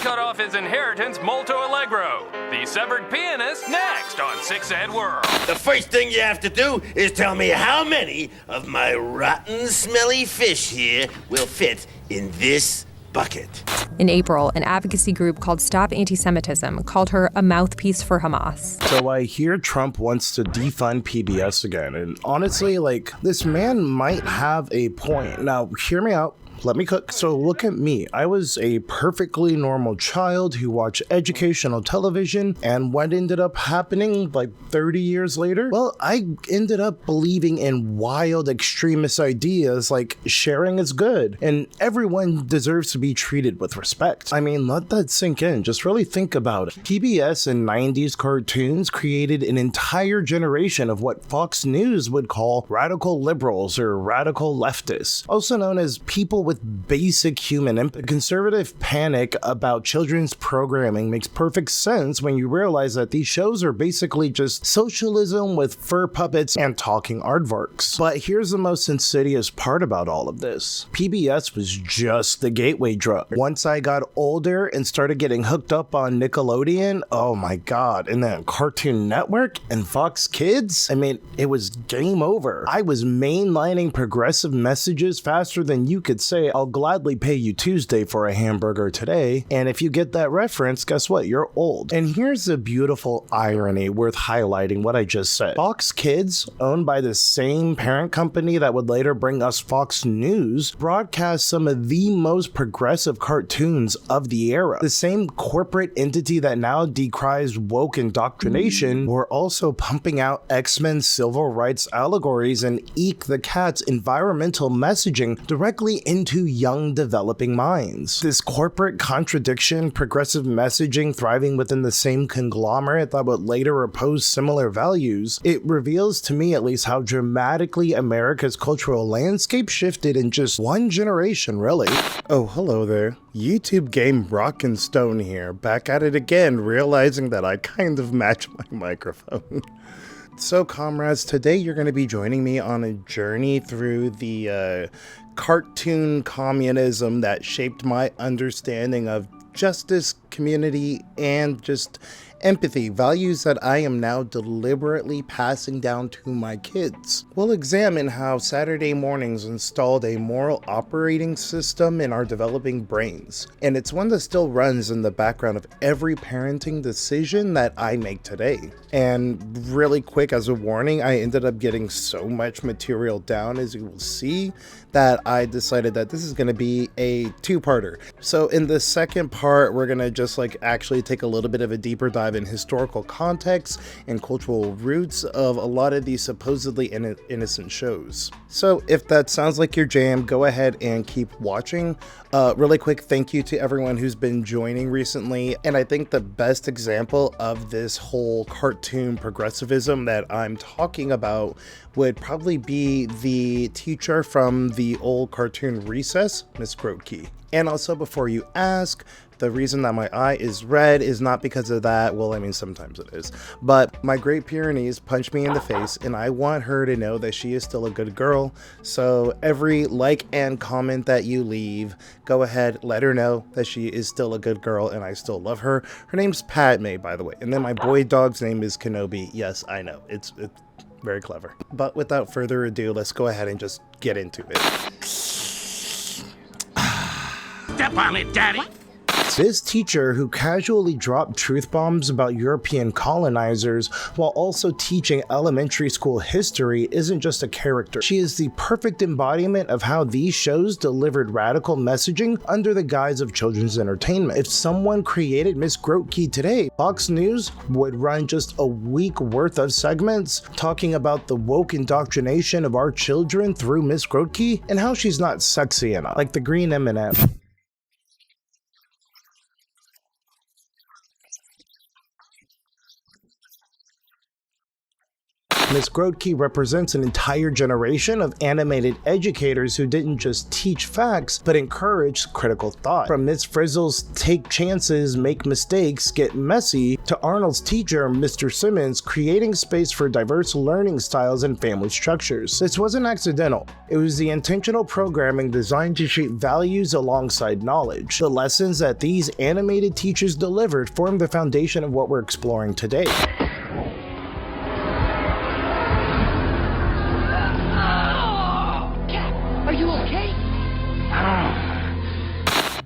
cut off his inheritance molto allegro. The severed pianist next on Six Ed World. The first thing you have to do is tell me how many of my rotten, smelly fish here will fit in this bucket. In April, an advocacy group called Stop Anti-Semitism called her a mouthpiece for Hamas. So I hear Trump wants to defund PBS again, and honestly, this man might have a point. Now, hear me out. Let me cook. So look at me. I was a perfectly normal child who watched educational television, and what ended up happening 30 years later? Well, I ended up believing in wild extremist ideas like sharing is good and everyone deserves to be treated with respect. I mean, let that sink in. Just really think about it. PBS and 90s cartoons created an entire generation of what Fox News would call radical liberals or radical leftists, also known as people with basic human empathy. Conservative panic about children's programming makes perfect sense when you realize that these shows are basically just socialism with fur puppets and talking aardvarks. But here's the most insidious part about all of this. PBS was just the gateway drug. Once I got older and started getting hooked up on Nickelodeon, oh my god, and then Cartoon Network and Fox Kids, I mean, it was game over. I was mainlining progressive messages faster than you could say, I'll gladly pay you Tuesday for a hamburger today. And if you get that reference, guess what? You're old. And here's the beautiful irony worth highlighting what I just said. Fox Kids, owned by the same parent company that would later bring us Fox News, broadcast some of the most progressive cartoons of the era. The same corporate entity that now decries woke indoctrination were also pumping out X-Men civil rights allegories and Eek the Cat's environmental messaging directly into young developing minds. This corporate contradiction, progressive messaging thriving within the same conglomerate that would later oppose similar values, it reveals to me at least how dramatically America's cultural landscape shifted in just one generation, really. Oh, hello there. YouTube game Rockin' here, back at it again, realizing that I kind of match my microphone. So comrades, today you're going to be joining me on a journey through the cartoon communism that shaped my understanding of justice, community, and just empathy, values that I am now deliberately passing down to my kids. We'll examine how Saturday mornings installed a moral operating system in our developing brains, and it's one that still runs in the background of every parenting decision that I make today. And really quick, as a warning, I ended up getting so much material down, as you will see, that I decided that this is going to be a two-parter. So in the second part, we're going to just actually take a little bit of a deeper dive in historical context and cultural roots of a lot of these supposedly innocent shows. So if that sounds like your jam, go ahead and keep watching. Really quick, thank you to everyone who's been joining recently. And I think the best example of this whole cartoon progressivism that I'm talking about would probably be the teacher from the old cartoon Recess, Miss Grotke. And also, before you ask, the reason that my eye is red is not because of that. Well, I mean, sometimes it is. But my Great Pyrenees punched me in the face, and I want her to know that she is still a good girl. So every like and comment that you leave, go ahead, let her know that she is still a good girl, and I still love her. Her name's Padme, by the way. And then my boy dog's name is Kenobi. Yes, I know. It's very clever. But without further ado, let's go ahead and just get into it. Step on it, Daddy! This teacher, who casually dropped truth bombs about European colonizers while also teaching elementary school history, isn't just a character. She is the perfect embodiment of how these shows delivered radical messaging under the guise of children's entertainment. If someone created Miss Grotke today, Fox News would run just a week worth of segments talking about the woke indoctrination of our children through Miss Grotke and how she's not sexy enough, like the green M&M. Ms. Grodke represents an entire generation of animated educators who didn't just teach facts, but encouraged critical thought. From Ms. Frizzle's take chances, make mistakes, get messy, to Arnold's teacher, Mr. Simmons, creating space for diverse learning styles and family structures. This wasn't accidental. It was the intentional programming designed to shape values alongside knowledge. The lessons that these animated teachers delivered form the foundation of what we're exploring today. Are you okay?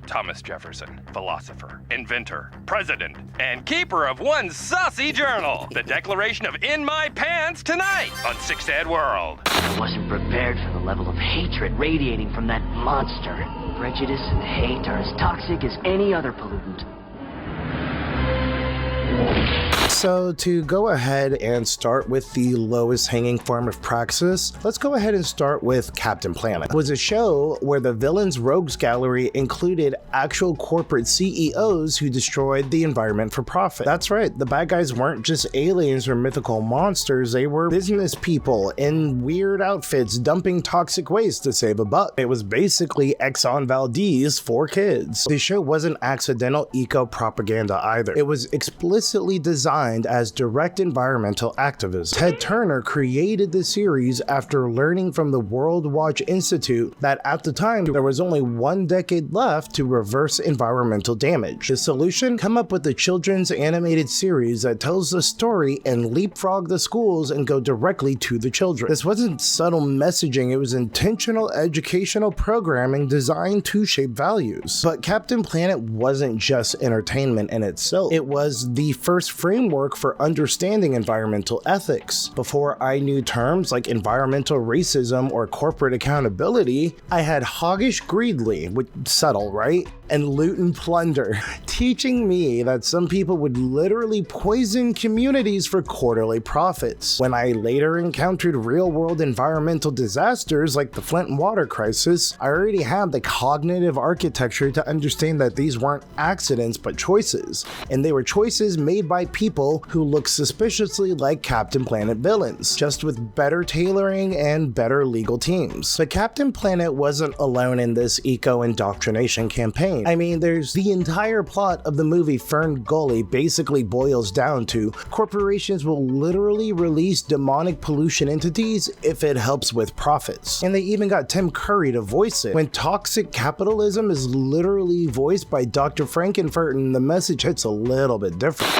Thomas Jefferson, philosopher, inventor, president, and keeper of one saucy journal. The declaration of In My Pants tonight on 6 Ed World. I wasn't prepared for the level of hatred radiating from that monster. Prejudice and hate are as toxic as any other pollutant. So to go ahead and start with the lowest hanging form of praxis, let's go ahead and start with Captain Planet. It was a show where the villains rogues gallery included actual corporate CEOs who destroyed the environment for profit. That's right, the bad guys weren't just aliens or mythical monsters, they were business people in weird outfits dumping toxic waste to save a buck. It was basically Exxon Valdez for kids. The show wasn't accidental eco-propaganda either. It was explicitly designed as direct environmental activism. Ted Turner created the series after learning from the World Watch Institute that at the time there was only 1 decade left to reverse environmental damage. The solution? Come up with a children's animated series that tells the story and leapfrog the schools and go directly to the children. This wasn't subtle messaging, it was intentional educational programming designed to shape values. But Captain Planet wasn't just entertainment in itself. It was the first framework for understanding environmental ethics. Before I knew terms like environmental racism or corporate accountability, I had hoggish greedly, which subtle, right? And loot and plunder, teaching me that some people would literally poison communities for quarterly profits. When I later encountered real-world environmental disasters like the Flint water crisis, I already had the cognitive architecture to understand that these weren't accidents but choices, and they were choices made by people who look suspiciously like Captain Planet villains, just with better tailoring and better legal teams. But Captain Planet wasn't alone in this eco-indoctrination campaign. I mean, there's the entire plot of the movie Fern Gully basically boils down to corporations will literally release demonic pollution entities if it helps with profits. And they even got Tim Curry to voice it. When toxic capitalism is literally voiced by Dr. Frankenfurter, the message hits a little bit different.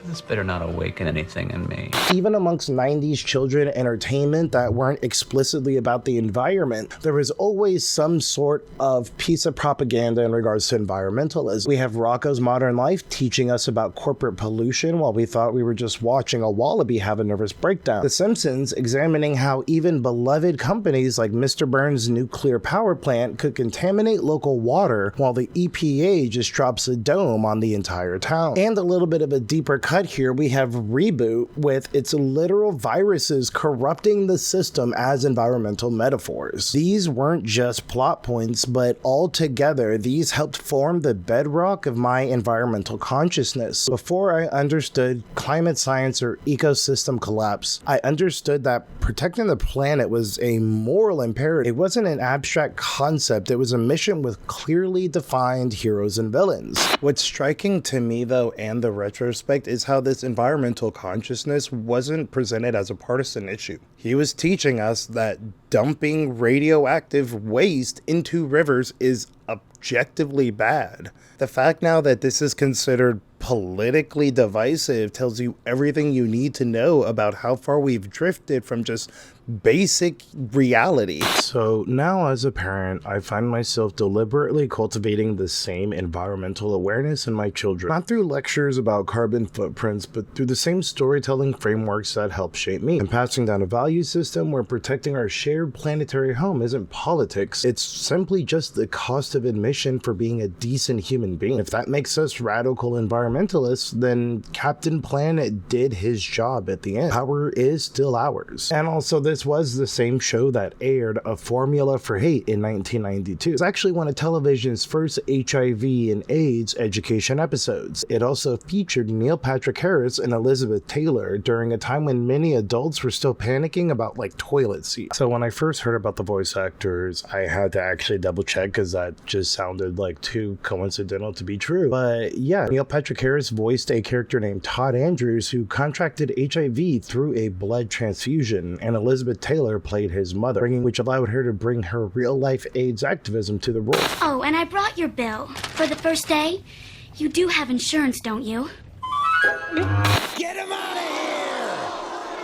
This better not awaken anything in me. Even amongst 90s children entertainment that weren't explicitly about the environment, there was always some sort of piece of propaganda in regards to environmentalism. We have Rocko's Modern Life teaching us about corporate pollution while we thought we were just watching a wallaby have a nervous breakdown. The Simpsons examining how even beloved companies like Mr. Burns' nuclear power plant could contaminate local water while the EPA just drops a dome on the entire town. And a little bit of a deeper cut here, we have Reboot with its literal viruses corrupting the system as environmental metaphors. These weren't just plot points, but altogether, these helped form the bedrock of my environmental consciousness. Before I understood climate science or ecosystem collapse, I understood that protecting the planet was a moral imperative. It wasn't an abstract concept, it was a mission with clearly defined heroes and villains. What's striking to me, though, and the retrospect, is how this environmental consciousness wasn't presented as a partisan issue. He was teaching us that dumping radioactive waste into rivers is objectively bad. The fact now that this is considered politically divisive tells you everything you need to know about how far we've drifted from just basic reality. So now as a parent, I find myself deliberately cultivating the same environmental awareness in my children. Not through lectures about carbon footprints, but through the same storytelling frameworks that help shape me. I'm passing down a value system where protecting our shared planetary home isn't politics. It's simply just the cost of admission for being a decent human being. If that makes us radical environmentalists, environmentalists, then Captain Planet did his job at the end. Power is still ours. And also, this was the same show that aired A Formula for Hate in 1992. It's actually one of television's first HIV and AIDS education episodes. It also featured Neil Patrick Harris and Elizabeth Taylor during a time when many adults were still panicking about like toilet seats. So when I first heard about the voice actors, I had to actually double check because that just sounded like too coincidental to be true. But yeah, Neil Patrick Harris voiced a character named Todd Andrews who contracted HIV through a blood transfusion, and Elizabeth Taylor played his mother, which allowed her to bring her real-life AIDS activism to the role. Oh, and I brought your bill. For the first day, you do have insurance, don't you? Get him out of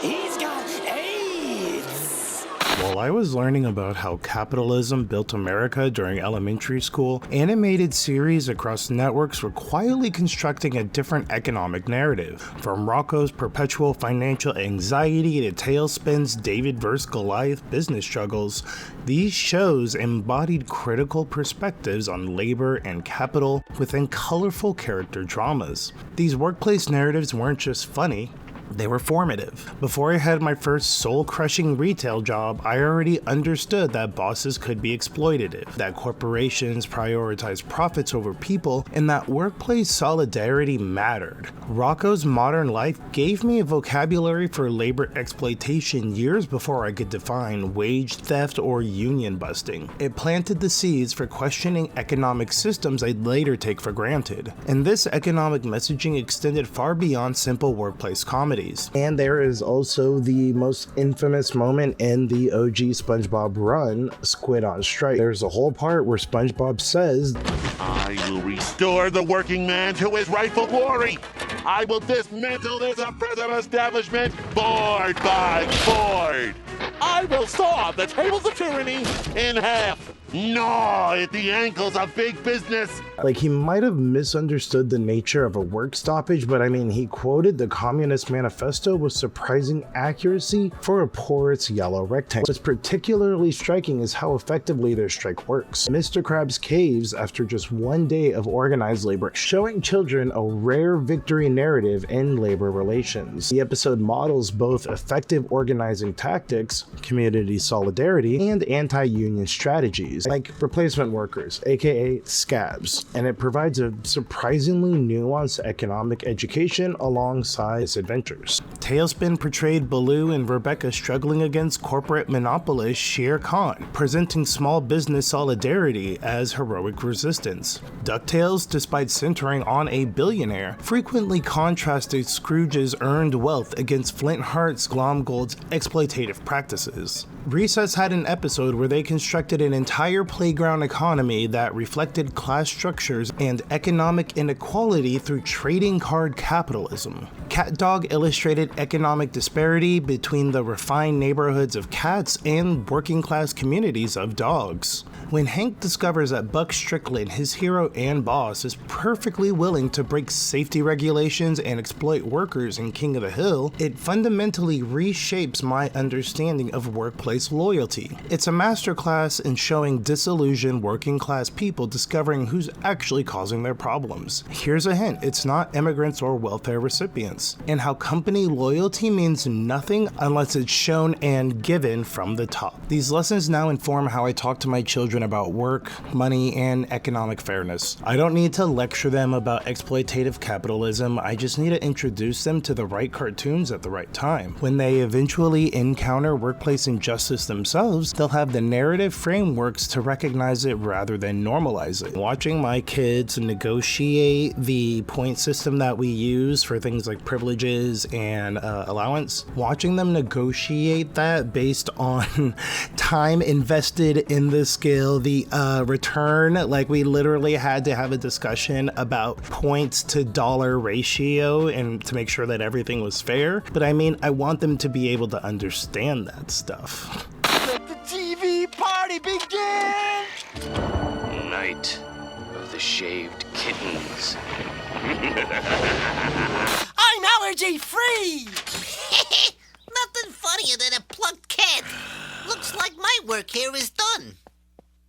here! He's got AIDS! While I was learning about how capitalism built America during elementary school, animated series across networks were quietly constructing a different economic narrative. From Rocco's perpetual financial anxiety to Tailspin's David vs. Goliath business struggles, these shows embodied critical perspectives on labor and capital within colorful character dramas. These workplace narratives weren't just funny, they were formative. Before I had my first soul-crushing retail job, I already understood that bosses could be exploitative, that corporations prioritize profits over people, and that workplace solidarity mattered. Rocco's Modern Life gave me a vocabulary for labor exploitation years before I could define wage theft or union busting. It planted the seeds for questioning economic systems I'd later take for granted. And this economic messaging extended far beyond simple workplace comedy. And there is also the most infamous moment in the OG SpongeBob run, Squid on Strike. There's a whole part where SpongeBob says, I will restore the working man to his rightful glory. I will dismantle this oppressive establishment board by board. I will saw the tables of tyranny in half. Gnaw at the ankles of big business. Like, he might have misunderstood the nature of a work stoppage, but I mean, he quoted the Communist Manifesto with surprising accuracy for a porous yellow rectangle. What's particularly striking is how effectively their strike works. Mr. Krabs caves after just one day of organized labor, showing children a rare victory narrative in labor relations. The episode models both effective organizing tactics, community solidarity, and anti-union strategies, like replacement workers, aka scabs, and it provides a surprisingly nuanced economic education alongside its adventures. Tailspin portrayed Baloo and Rebecca struggling against corporate monopolist Shere Khan, presenting small business solidarity as heroic resistance. DuckTales, despite centering on a billionaire, frequently contrasted Scrooge's earned wealth against Flint Heart's Glomgold's exploitative practices. Recess had an episode where they constructed an entire playground economy that reflected class structures and economic inequality through trading card capitalism. CatDog illustrated economic disparity between the refined neighborhoods of cats and working class communities of dogs. When Hank discovers that Buck Strickland, his hero and boss, is perfectly willing to break safety regulations and exploit workers in King of the Hill, it fundamentally reshapes my understanding of workplace loyalty. It's a masterclass in showing disillusioned working class people discovering who's actually causing their problems. Here's a hint, it's not immigrants or welfare recipients, and how company loyalty means nothing unless it's shown and given from the top. These lessons now inform how I talk to my children about work, money, and economic fairness. I don't need to lecture them about exploitative capitalism, I just need to introduce them to the right cartoons at the right time. When they eventually encounter workplace injustice themselves, they'll have the narrative frameworks to recognize it rather than normalize it. Watching my kids negotiate the point system that we use for things like privileges and allowance, watching them negotiate that based on time invested in the skill, the return, like we literally had to have a discussion about points to dollar ratio and to make sure that everything was fair. But I mean, I want them to be able to understand that stuff. Let the TV party begin! Night of the Shaved Kittens. I'm allergy-free! Nothing funnier than a plucked cat. Looks like my work here is done.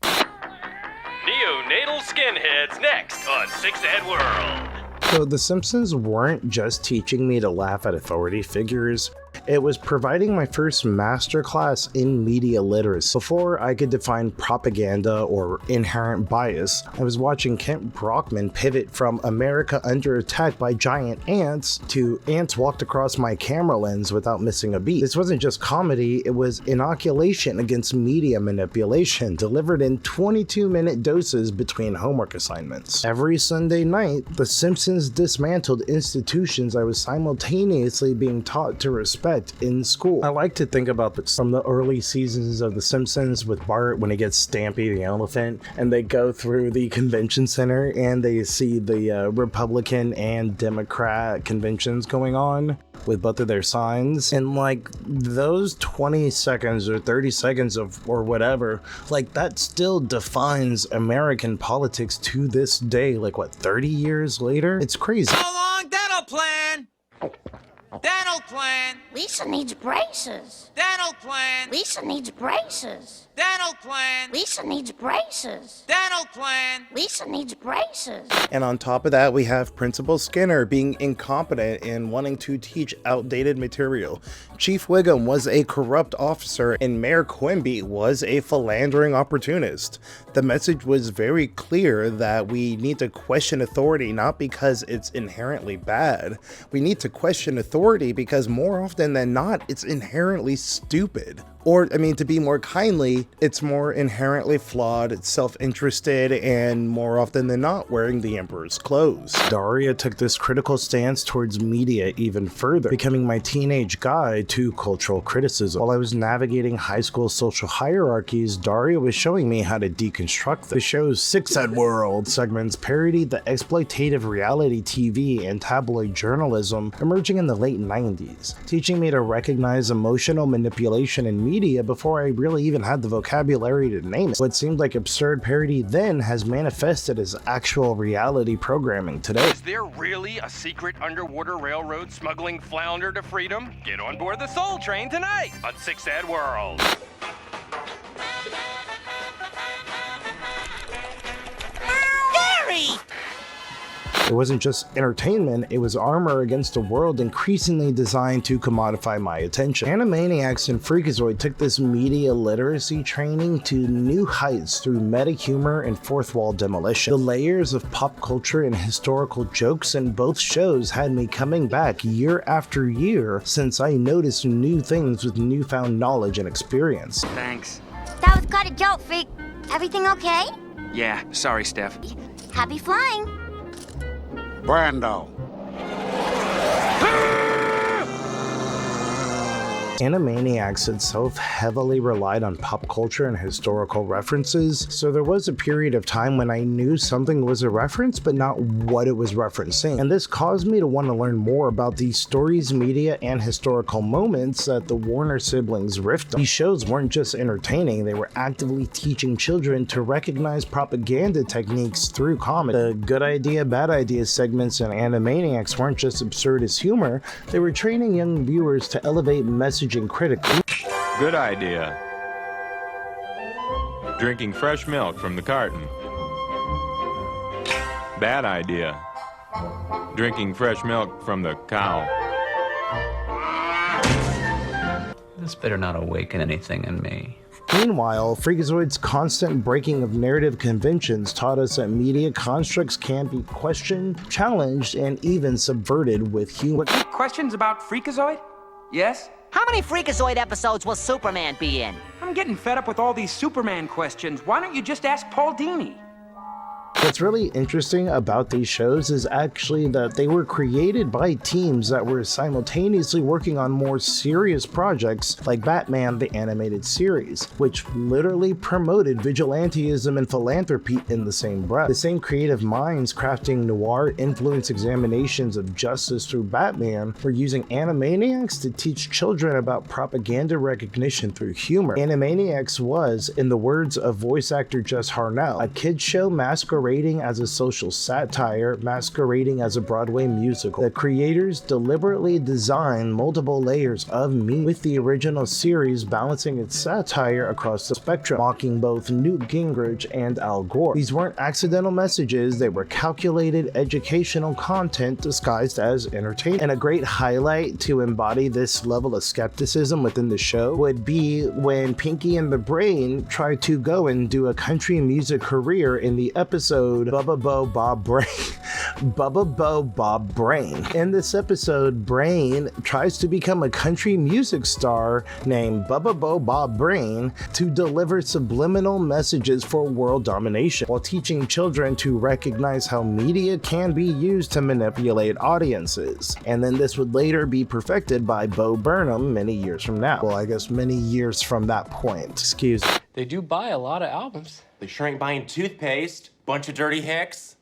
Neonatal skinheads next on Six Ed World. So The Simpsons weren't just teaching me to laugh at authority figures, it was providing my first masterclass in media literacy. Before I could define propaganda or inherent bias, I was watching Kent Brockman pivot from America under attack by giant ants to ants walked across my camera lens without missing a beat. This wasn't just comedy, it was inoculation against media manipulation, delivered in 22-minute doses between homework assignments. Every Sunday night, The Simpsons dismantled institutions I was simultaneously being taught to respect in school. I like to think about this from the early seasons of The Simpsons with Bart when he gets Stampy the elephant and they go through the convention center and they see the Republican and Democrat conventions going on with both of their signs, and like those 20 seconds or 30 seconds of or whatever, like that still defines American politics to this day, like what, 30 years later? It's crazy. So long, dental plan! Dental plan! Lisa needs braces. Dental plan! Lisa needs braces. Dental plan! Lisa needs braces. Dental plan! Lisa needs braces. And on top of that, we have Principal Skinner being incompetent and wanting to teach outdated material. Chief Wiggum was a corrupt officer, and Mayor Quimby was a philandering opportunist. The message was very clear that we need to question authority not because it's inherently bad. We need to question authority because more often than not, it's inherently stupid. Or, I mean, to be more kindly, it's more inherently flawed, it's self-interested, and more often than not, wearing the emperor's clothes. Daria took this critical stance towards media even further, becoming my teenage guide to cultural criticism. While I was navigating high school social hierarchies, Daria was showing me how to deconstruct them. The show's Six Ed World segments parodied the exploitative reality TV and tabloid journalism emerging in the late 90s, teaching me to recognize emotional manipulation in media before I really even had the vocabulary to name it. What seemed like absurd parody then has manifested as actual reality programming today. Is there really a secret underwater railroad smuggling flounder to freedom? Get on board the Soul Train tonight on Six Ed World. Gary! It wasn't just entertainment, it was armor against a world increasingly designed to commodify my attention. Animaniacs and Freakazoid took this media literacy training to new heights through meta humor and fourth wall demolition. The layers of pop culture and historical jokes in both shows had me coming back year after year since I noticed new things with newfound knowledge and experience. Thanks. That was quite a joke, Freak. Everything okay? Yeah, sorry, Steph. Happy flying. Brando. Animaniacs itself heavily relied on pop culture and historical references, so there was a period of time when I knew something was a reference but not what it was referencing, and this caused me to want to learn more about these stories, media, and historical moments that the Warner siblings riffed on. These shows weren't just entertaining, they were actively teaching children to recognize propaganda techniques through comedy. The good idea, bad idea segments in Animaniacs weren't just absurdist humor, they were training young viewers to elevate messaging critically. Good idea. Drinking fresh milk from the carton. Bad idea. Drinking fresh milk from the cow. This better not awaken anything in me. Meanwhile, Freakazoid's constant breaking of narrative conventions taught us that media constructs can be questioned, challenged, and even subverted with humor. Questions about Freakazoid? Yes? How many Freakazoid episodes will Superman be in? I'm getting fed up with all these Superman questions. Why don't you just ask Paul Dini? What's really interesting about these shows is actually that they were created by teams that were simultaneously working on more serious projects like Batman the Animated Series, which literally promoted vigilantism and philanthropy in the same breath. The same creative minds crafting noir influence examinations of justice through Batman were using Animaniacs to teach children about propaganda recognition through humor. Animaniacs was, in the words of voice actor Jess Harnell, a kids show masquerading masquerading as a social satire, masquerading as a Broadway musical. The creators deliberately designed multiple layers of meat, with the original series balancing its satire across the spectrum, mocking both Newt Gingrich and Al Gore. These weren't accidental messages, they were calculated educational content disguised as entertainment. And a great highlight to embody this level of skepticism within the show would be when Pinky and the Brain tried to go and do a country music career in the episode Bubba Bo Bob Brain. Bubba Bo Bob Brain. In this episode, Brain tries to become a country music star named Bubba Bo Bob Brain to deliver subliminal messages for world domination, while teaching children to recognize how media can be used to manipulate audiences. And then this would later be perfected by Bo Burnham many years from now. Well, I guess many years from that point. Excuse me. They do buy a lot of albums. They sure ain't buying toothpaste. Bunch of dirty hicks.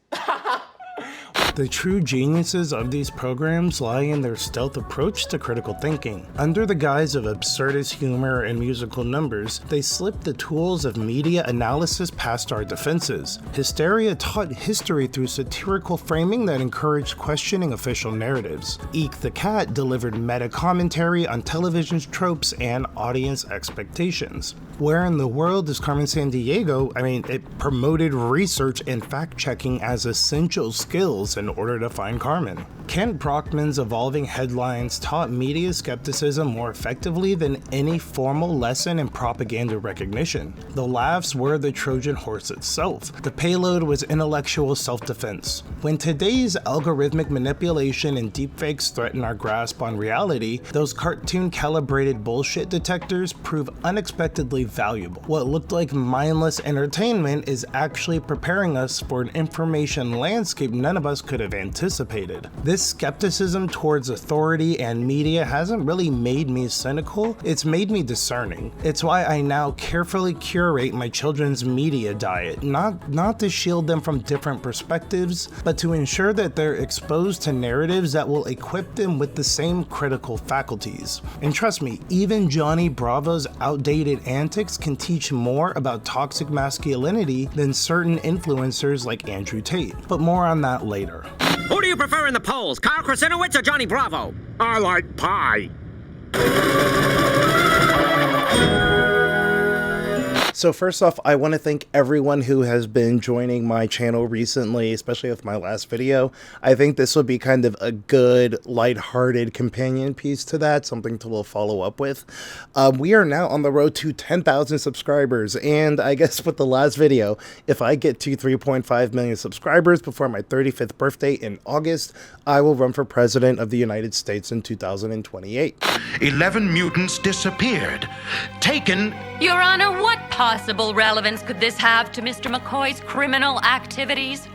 The true geniuses of these programs lie in their stealth approach to critical thinking. Under the guise of absurdist humor and musical numbers, they slip the tools of media analysis past our defenses. Hysteria taught history through satirical framing that encouraged questioning official narratives. Eek the Cat delivered meta-commentary on television's tropes and audience expectations. Where in the world is Carmen Sandiego? It promoted research and fact-checking as essential skills in order to find Carmen. Kent Brockman's evolving headlines taught media skepticism more effectively than any formal lesson in propaganda recognition. The laughs were the Trojan horse itself. The payload was intellectual self-defense. When today's algorithmic manipulation and deepfakes threaten our grasp on reality, those cartoon-calibrated bullshit detectors prove unexpectedly valuable. What looked like mindless entertainment is actually preparing us for an information landscape none of us could have anticipated. This skepticism towards authority and media hasn't really made me cynical, it's made me discerning. It's why I now carefully curate my children's media diet, not to shield them from different perspectives, but to ensure that they're exposed to narratives that will equip them with the same critical faculties. And trust me, even Johnny Bravo's outdated antics can teach more about toxic masculinity than certain influencers like Andrew Tate. But more on that later. Who do you prefer in the polls, Kyle Krasinowitz or Johnny Bravo? I like pie. So first off, I want to thank everyone who has been joining my channel recently, especially with my last video. I think this will be kind of a good, lighthearted companion piece to that, something to follow up with. We are now on the road to 10,000 subscribers, and I guess with the last video, if I get to 3.5 million subscribers before my 35th birthday in August, I will run for president of the United States in 2028. 11 mutants disappeared. Taken... Your Honor, what possible relevance could this have to Mr. McCoy's criminal activities?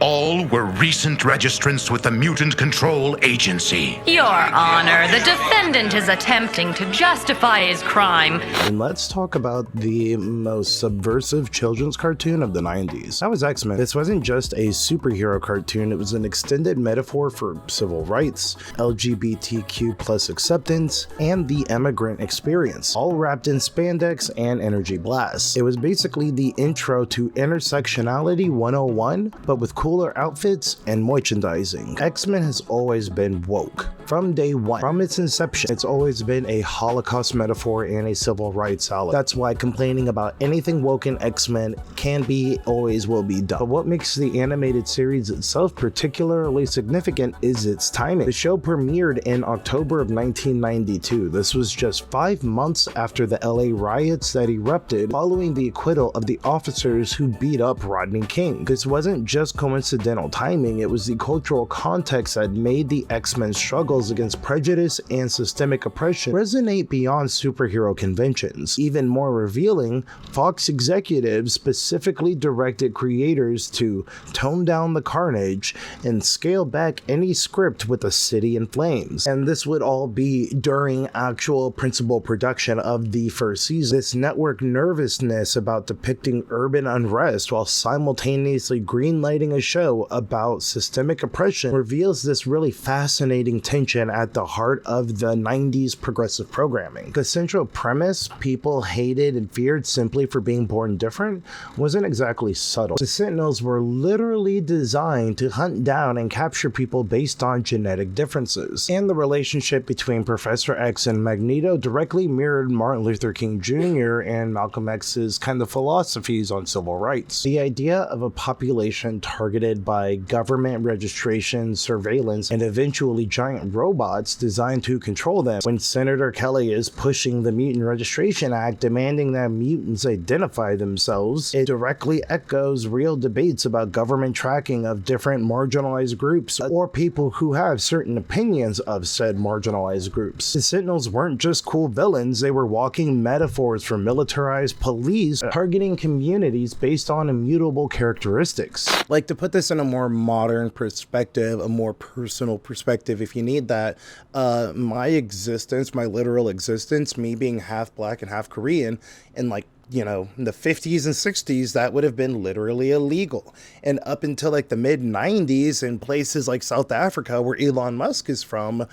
All were recent registrants with the Mutant Control Agency. Your Honor, the defendant is attempting to justify his crime. And let's talk about the most subversive children's cartoon of the 90s. That was X-Men. This wasn't just a superhero cartoon, it was an extended metaphor for civil rights, LGBTQ plus acceptance, and the immigrant experience, all wrapped in spandex and energy blasts. It was basically the intro to intersectionality 101, but with cooler outfits and merchandising. X-Men has always been woke. From day one, from its inception, it's always been a Holocaust metaphor and a civil rights ally. That's why complaining about anything woke in X-Men can be, always will be done. But what makes the animated series itself particularly significant is its timing. The show premiered in October of 1992. This was just 5 months after the LA riots that erupted following the acquittal of the officers who beat up Rodney King. This wasn't just coincidental timing, it was the cultural context that made the X-Men struggles against prejudice and systemic oppression resonate beyond superhero conventions. Even more revealing, Fox executives specifically directed creators to tone down the carnage and scale back any script with a city in flames. And this would all be during actual principal production of the first season. This network nervousness about depicting urban unrest while simultaneously greenlighting a show about systemic oppression reveals this really fascinating tension at the heart of the 90s progressive programming. The central premise people hated and feared simply for being born different wasn't exactly subtle. The Sentinels were literally designed to hunt down and capture people based on genetic differences, and the relationship between Professor X and Magneto directly mirrored Martin Luther King Jr. and Malcolm X's kind of philosophies on civil rights. The idea of a population targeted by government registration, surveillance, and eventually giant robots designed to control them. When Senator Kelly is pushing the Mutant Registration Act demanding that mutants identify themselves, it directly echoes real debates about government tracking of different marginalized groups or people who have certain opinions of said marginalized groups. The Sentinels weren't just cool villains, they were walking metaphors for militarized police targeting communities based on immutable characteristics. Like, to put this in a more modern perspective, a more personal perspective if you need that, my existence, my literal existence, me being half black and half Korean, and like, you know, in the 50s and 60s, that would have been literally illegal. And up until like the mid 90s in places like South Africa, where Elon Musk is from,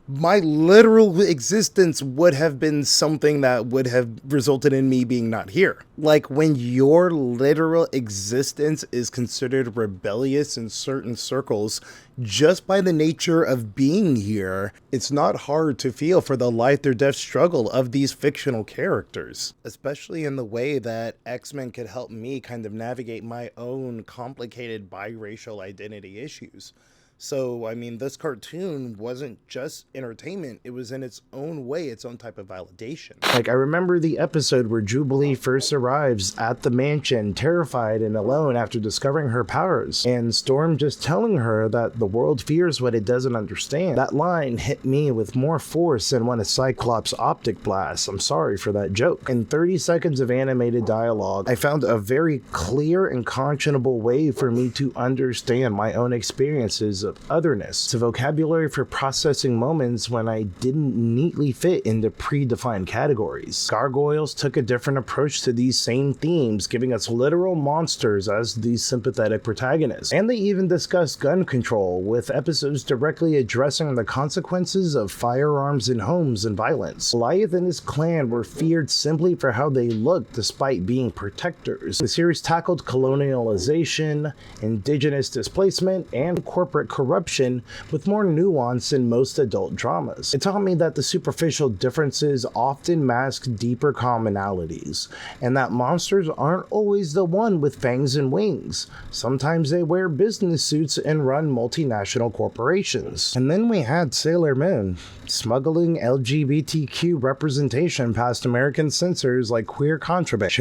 my literal existence would have been something that would have resulted in me being not here. Like, when your literal existence is considered rebellious in certain circles, just by the nature of being here, it's not hard to feel for the life or death struggle of these fictional characters, especially in the way that X-Men could help me kind of navigate my own complicated biracial identity issues. So, I mean, this cartoon wasn't just entertainment, it was in its own way, its own type of validation. Like, I remember the episode where Jubilee first arrives at the mansion, terrified and alone after discovering her powers, and Storm just telling her that the world fears what it doesn't understand. That line hit me with more force than one of Cyclops' optic blasts. I'm sorry for that joke. In 30 seconds of animated dialogue, I found a very clear and conscionable way for me to understand my own experiences of otherness. It's a vocabulary for processing moments when I didn't neatly fit into predefined categories. Gargoyles took a different approach to these same themes, giving us literal monsters as these sympathetic protagonists. And they even discussed gun control, with episodes directly addressing the consequences of firearms in homes and violence. Goliath and his clan were feared simply for how they looked despite being protectors. The series tackled colonialization, indigenous displacement, and corporate corruption with more nuance than most adult dramas. It taught me that the superficial differences often mask deeper commonalities, and that monsters aren't always the one with fangs and wings. Sometimes they wear business suits and run multinational corporations. And then we had Sailor Moon, smuggling LGBTQ representation past American censors like queer contraband.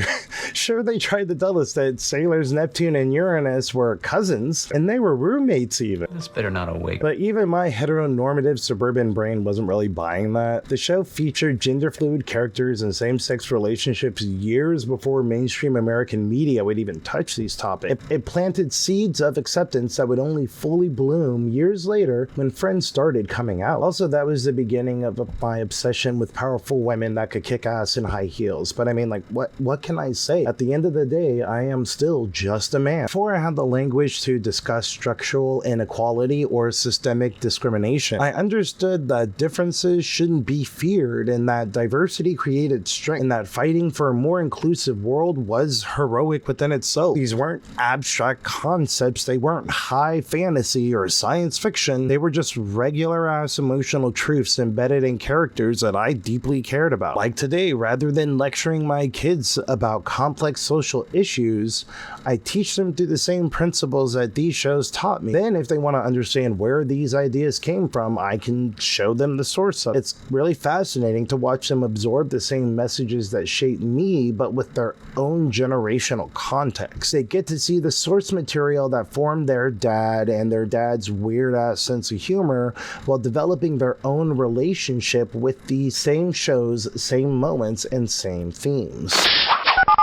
Sure, they tried to tell us that sailors Neptune and Uranus were cousins, and they were roommates even. This better not awake. But even my heteronormative suburban brain wasn't really buying that. The show featured gender-fluid characters and same-sex relationships years before mainstream American media would even touch these topics. It planted seeds of acceptance that would only fully bloom years later when Friends started coming out. Also, that was the beginning of my obsession with powerful women that could kick ass in high heels. But I mean, like, what can I say? At the end of the day, I am still just a man. Before I had the language to discuss structural inequality or systemic discrimination, I understood that differences shouldn't be feared and that diversity created strength, and that fighting for a more inclusive world was heroic within itself. These weren't abstract concepts, they weren't high fantasy or science fiction, they were just regular ass emotional truths embedded in characters that I deeply cared about. Like today, rather than lecturing my kids about complex social issues, I teach them through the same principles that these shows taught me. Then if they want to understand where these ideas came from, I can show them the source of it. It's really fascinating to watch them absorb the same messages that shaped me, but with their own generational context. They get to see the source material that formed their dad and their dad's weird-ass sense of humor while developing their own relationship with the same shows, same moments, and same themes.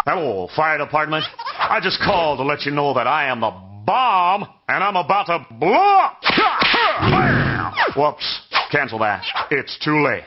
Hello, fire department. I just called to let you know that I am the bomb, and I'm about to blow up. Whoops, cancel that. It's too late.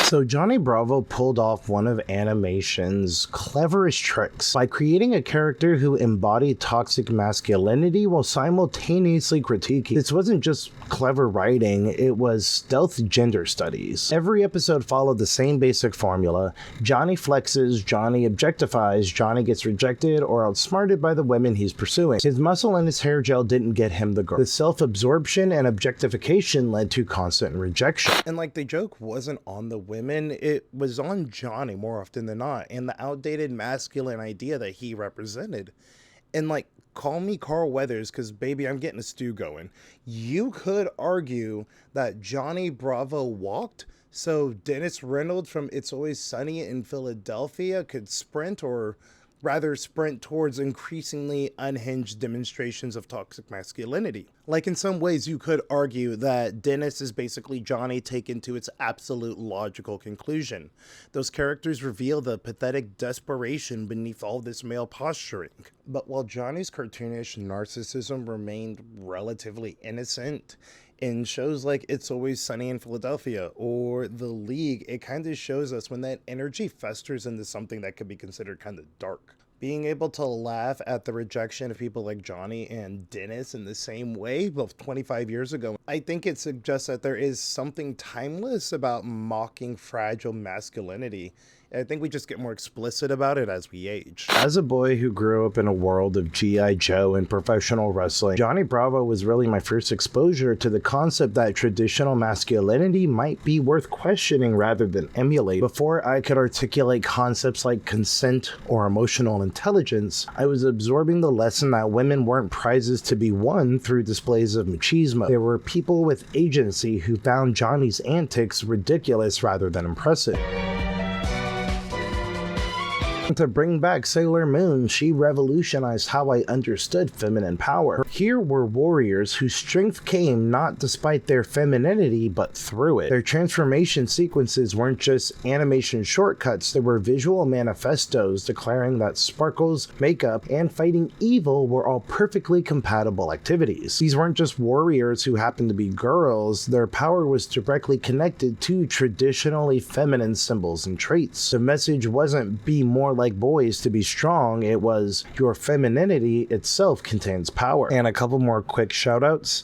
So Johnny Bravo pulled off one of animation's cleverest tricks by creating a character who embodied toxic masculinity while simultaneously critiquing. This wasn't just clever writing, it was stealth gender studies. Every episode followed the same basic formula. Johnny flexes, Johnny objectifies, Johnny gets rejected or outsmarted by the women he's pursuing. His muscle and his hair gel didn't get him the girl. The self-absorption and objectification led to constant rejection. And like, the joke wasn't on the women, it was on Johnny more often than not, and the outdated masculine idea that he represented. And like, call me Carl Weathers, because baby, I'm getting a stew going. You could argue that Johnny Bravo walked so Dennis Reynolds from It's Always Sunny in Philadelphia could sprint, or rather sprint towards increasingly unhinged demonstrations of toxic masculinity. Like, in some ways, you could argue that Dennis is basically Johnny taken to its absolute logical conclusion. Those characters reveal the pathetic desperation beneath all this male posturing. But while Johnny's cartoonish narcissism remained relatively innocent, in shows like It's Always Sunny in Philadelphia or The League, it kind of shows us when that energy festers into something that could be considered kind of dark. Being able to laugh at the rejection of people like Johnny and Dennis in the same way, well, 25 years ago, I think it suggests that there is something timeless about mocking fragile masculinity. I think we just get more explicit about it as we age. As a boy who grew up in a world of G.I. Joe and professional wrestling, Johnny Bravo was really my first exposure to the concept that traditional masculinity might be worth questioning rather than emulate. Before I could articulate concepts like consent or emotional intelligence, I was absorbing the lesson that women weren't prizes to be won through displays of machismo. There were people with agency who found Johnny's antics ridiculous rather than impressive. To bring back Sailor Moon, she revolutionized how I understood feminine power. Here were warriors whose strength came not despite their femininity, but through it. Their transformation sequences weren't just animation shortcuts, they were visual manifestos declaring that sparkles, makeup, and fighting evil were all perfectly compatible activities. These weren't just warriors who happened to be girls, their power was directly connected to traditionally feminine symbols and traits. The message wasn't be more like boys to be strong, it was your femininity itself contains power. And a couple more quick shout outs.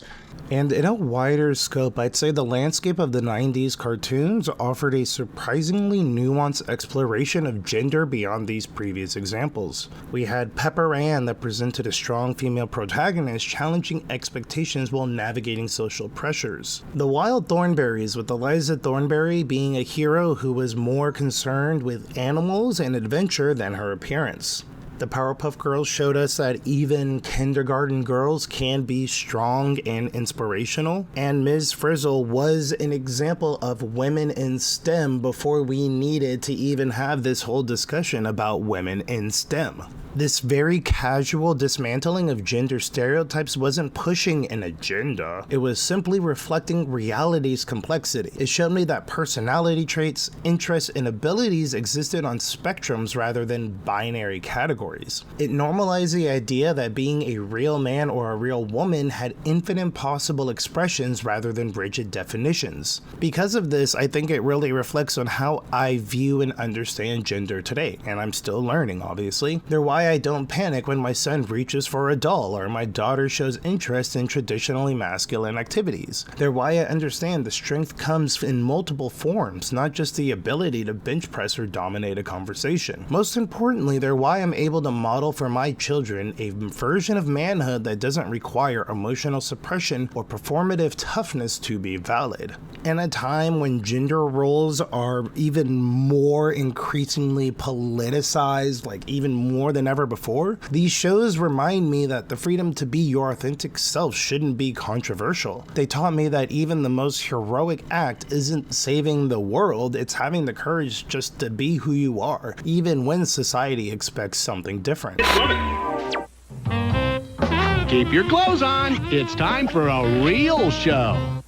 And in a wider scope, I'd say the landscape of the 90s cartoons offered a surprisingly nuanced exploration of gender beyond these previous examples. We had Pepper Ann that presented a strong female protagonist challenging expectations while navigating social pressures. The Wild Thornberrys, with Eliza Thornberry being a hero who was more concerned with animals and adventure than her appearance. The Powerpuff Girls showed us that even kindergarten girls can be strong and inspirational. And Ms. Frizzle was an example of women in STEM before we needed to even have this whole discussion about women in STEM. This very casual dismantling of gender stereotypes wasn't pushing an agenda. It was simply reflecting reality's complexity. It showed me that personality traits, interests, and abilities existed on spectrums rather than binary categories. It normalized the idea that being a real man or a real woman had infinite possible expressions rather than rigid definitions. Because of this, I think it really reflects on how I view and understand gender today, and I'm still learning, obviously. They're why I don't panic when my son reaches for a doll or my daughter shows interest in traditionally masculine activities. They're why I understand the strength comes in multiple forms, not just the ability to bench press or dominate a conversation. Most importantly, they're why I'm able to model for my children a version of manhood that doesn't require emotional suppression or performative toughness to be valid. In a time when gender roles are even more increasingly politicized, like even more than ever before, these shows remind me that the freedom to be your authentic self shouldn't be controversial. They taught me that even the most heroic act isn't saving the world, it's having the courage just to be who you are, even when society expects something different. Keep your clothes on. It's time for a real show.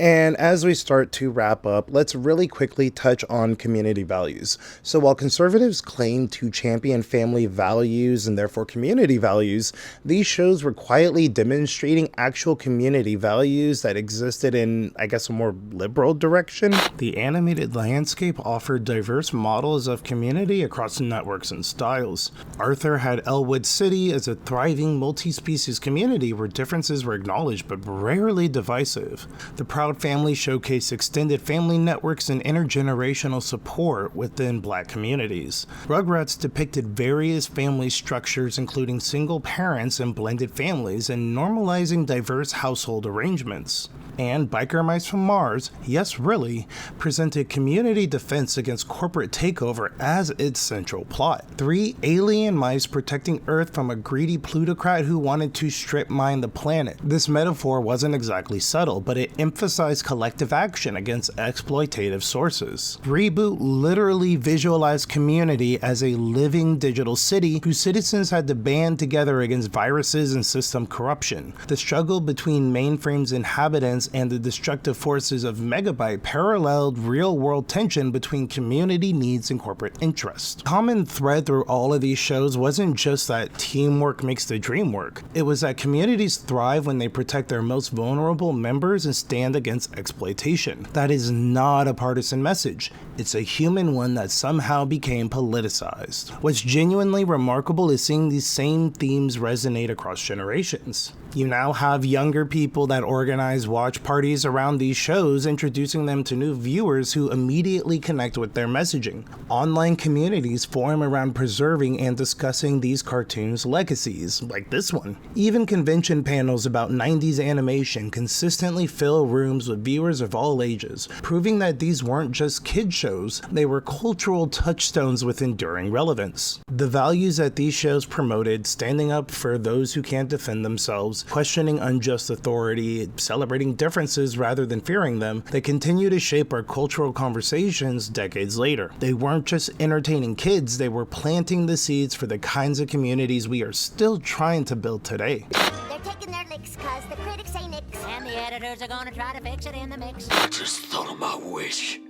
And as we start to wrap up, let's really quickly touch on community values. So while conservatives claim to champion family values and therefore community values, these shows were quietly demonstrating actual community values that existed in, I guess, a more liberal direction. The animated landscape offered diverse models of community across networks and styles. Arthur had Elwood City as a thriving multi-species community where differences were acknowledged but rarely divisive. The Proud Family showcased extended family networks and intergenerational support within Black communities. Rugrats depicted various family structures, including single parents and blended families, and normalizing diverse household arrangements. And Biker Mice from Mars, yes really, presented community defense against corporate takeover as its central plot. 3 alien mice protecting Earth from a greedy plutocrat who wanted to strip mine the planet. This metaphor wasn't exactly subtle, but it emphasized collective action against exploitative sources. Reboot literally visualized community as a living digital city whose citizens had to band together against viruses and system corruption. The struggle between mainframe's inhabitants and the destructive forces of Megabyte paralleled real-world tension between community needs and corporate interest. Common thread through all of these shows wasn't just that teamwork makes the dream work. It was that communities thrive when they protect their most vulnerable members and stand against exploitation. That is not a partisan message. It's a human one that somehow became politicized. What's genuinely remarkable is seeing these same themes resonate across generations. You now have younger people that organize watch parties around these shows, introducing them to new viewers who immediately connect with their messaging. Online communities form around preserving and discussing these cartoons' legacies, like this one. Even convention panels about 90s animation consistently fill rooms with viewers of all ages, proving that these weren't just kid shows, they were cultural touchstones with enduring relevance. The values that these shows promoted, standing up for those who can't defend themselves, questioning unjust authority, celebrating differences rather than fearing them, they continue to shape our cultural conversations decades later. They weren't just entertaining kids, they were planting the seeds for the kinds of communities we are still trying to build today. They're taking their licks cause the critics say nix. And the editors are gonna try to fix it in the mix. I just thought of my wish.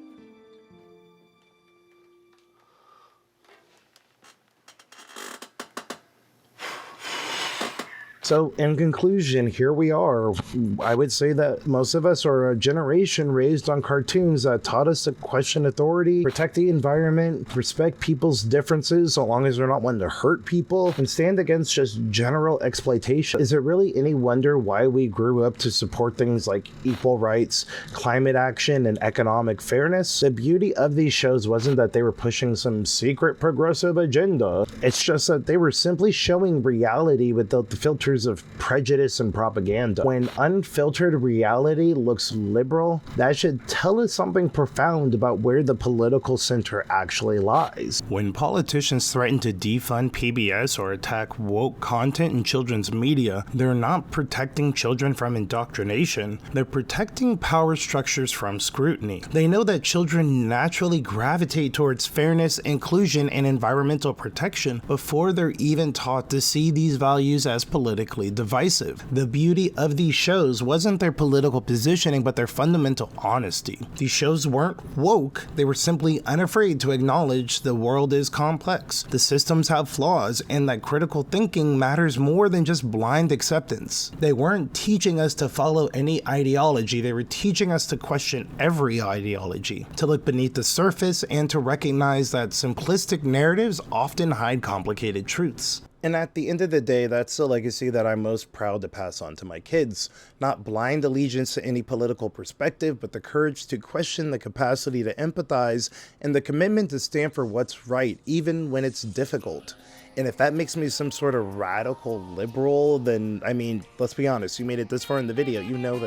So in conclusion, here we are. I would say that most of us are a generation raised on cartoons that taught us to question authority, protect the environment, respect people's differences so long as they're not one to hurt people, and stand against just general exploitation. Is it really any wonder why we grew up to support things like equal rights, climate action, and economic fairness? The beauty of these shows wasn't that they were pushing some secret progressive agenda. It's just that they were simply showing reality without the filters of prejudice and propaganda. When unfiltered reality looks liberal, that should tell us something profound about where the political center actually lies. When politicians threaten to defund PBS or attack woke content in children's media, they're not protecting children from indoctrination, they're protecting power structures from scrutiny. They know that children naturally gravitate towards fairness, inclusion, and environmental protection before they're even taught to see these values as politically divisive. The beauty of these shows wasn't their political positioning, but their fundamental honesty. These shows weren't woke, they were simply unafraid to acknowledge the world is complex, the systems have flaws, and that critical thinking matters more than just blind acceptance. They weren't teaching us to follow any ideology, they were teaching us to question every ideology, to look beneath the surface, and to recognize that simplistic narratives often hide complicated truths. And at the end of the day, that's the legacy that I'm most proud to pass on to my kids. Not blind allegiance to any political perspective, but the courage to question, the capacity to empathize, and the commitment to stand for what's right, even when it's difficult. And if that makes me some sort of radical liberal, then, I mean, let's be honest, you made it this far in the video, you know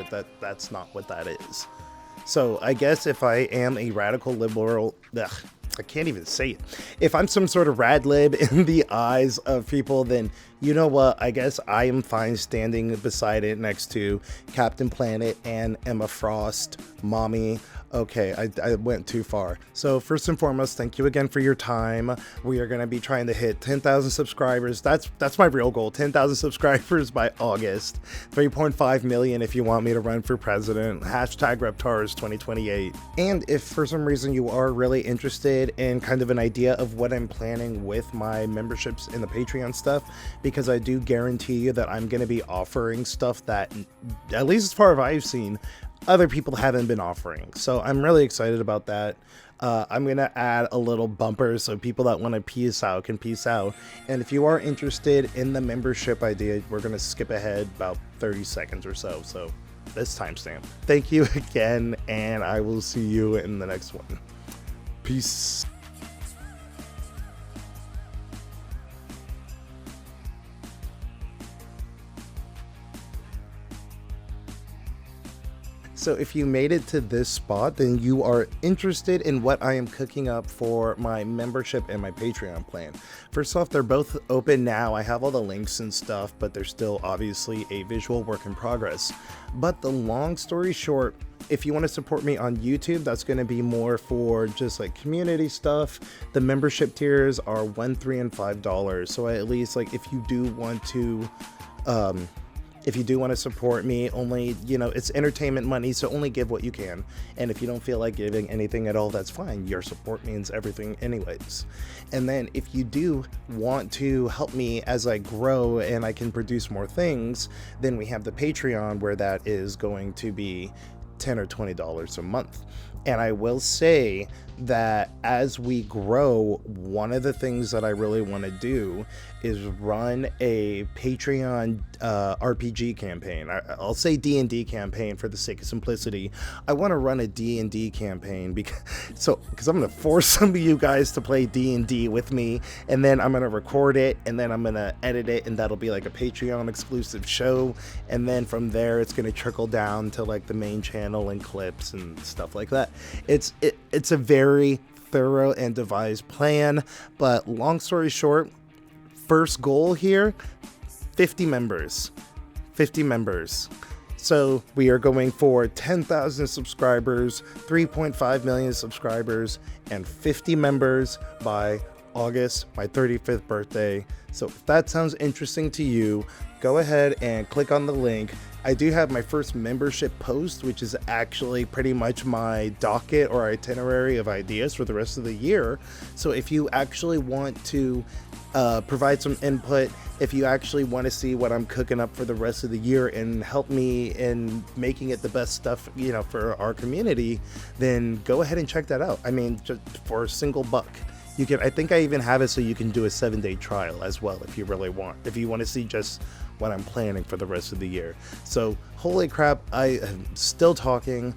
that's not what that is. So I guess if I am a radical liberal, I can't even say it. If I'm some sort of rad lib in the eyes of people, then you know what? I guess I am fine standing beside it next to Captain Planet and Emma Frost, Mommy, Okay, I went too far. So first and foremost, thank you again for your time. We are going to be trying to hit 10,000 subscribers. That's my real goal, 10,000 subscribers by August. 3.5 million if you want me to run for president. Hashtag Reptars 2028. And if for some reason you are really interested in kind of an idea of what I'm planning with my memberships in the Patreon stuff, because I do guarantee you that I'm going to be offering stuff that, at least as far as I've seen, other people haven't been offering. So I'm really excited about that. I'm going to add a little bumper so people that want to peace out can peace out. And if you are interested in the membership idea, we're going to skip ahead about 30 seconds or so. So this timestamp. Thank you again, and I will see you in the next one. Peace. So if you made it to this spot, then you are interested in what I am cooking up for my membership and my Patreon plan. First off, they're both open now. I have all the links and stuff, but they're still obviously a visual work in progress. But the long story short, if you want to support me on YouTube, that's going to be more for just like community stuff. The membership tiers are $1, $3, and $5. So at least like if you do want to support me, only, it's entertainment money, so only give what you can. And if you don't feel like giving anything at all, that's fine. Your support means everything anyways. And then if you do want to help me as I grow and I can produce more things, then we have the Patreon, where that is going to be $10 or $20 a month. And I will say that as we grow, one of the things that I really want to do is run a Patreon RPG campaign. I'll say D&D campaign for the sake of simplicity. I want to run a D&D campaign because I'm going to force some of you guys to play D&D with me, and then I'm going to record it, and then I'm going to edit it, and that'll be like a Patreon exclusive show. And then from there, it's going to trickle down to like the main channel and clips and stuff like that. It's a very thorough and devised plan, but long story short, first goal here, 50 members. So we are going for 10,000 subscribers, 3.5 million subscribers, and 50 members by August, my 35th birthday. So if that sounds interesting to you, go ahead and click on the link. I do have my first membership post, which is actually pretty much my docket or itinerary of ideas for the rest of the year. So if you actually want to provide some input, if you actually want to see what I'm cooking up for the rest of the year and help me in making it the best stuff, for our community, then go ahead and check that out. I mean, just for a single buck. You can, I think I even have it so you can do a 7-day trial as well if you really want. If you want to see just what I'm planning for the rest of the year. So, holy crap, I am still talking.